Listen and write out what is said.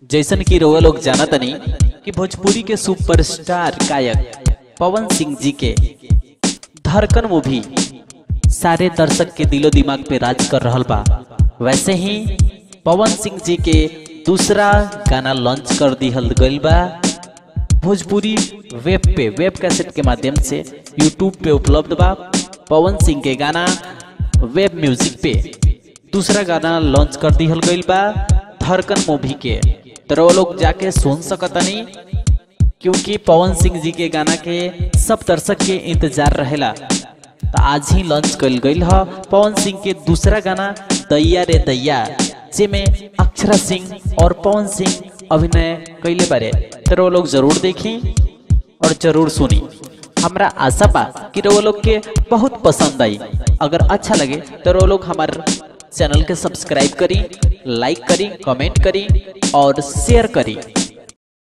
जैसन कि रोवा लोग जाना तनी कि भोजपुरी के सुपरस्टार गायक पवन सिंह जी के धड़कन मूवी सारे दर्शक के दिलो दिमाग पे राज कर रहल बा। वैसे ही पवन सिंह जी के दूसरा गाना लॉन्च कर दिहल गइल बा। भोजपुरी वेब कैसेट के माध्यम से यूट्यूब पे उपलब्ध बा। पवन सिंह के गाना वेब म्यूजिक पे दूसरा गाना लॉन्च कर दिहल गइल बा धड़कन मूवी के। तो वो लोग जाके सुन सकतनी, क्योंकि पवन सिंह जी के गाना के सब दर्शक के इंतजार रहेला। तो आज ही लॉन्च कल गई है पवन सिंह के दूसरा गाना दैया रे दैया, जिसमें अक्षरा सिंह और पवन सिंह अभिनय कैले बारे। तो वो लोग जरूर देखी और जरूर सुनी। हमरा आशा बा कि वो लोग के बहुत पसंद आई। अगर अच्छा लगे तो वो लोग हमारे चैनल के सब्सक्राइब करी, लाइक करी, कमेंट करी और शेयर करी।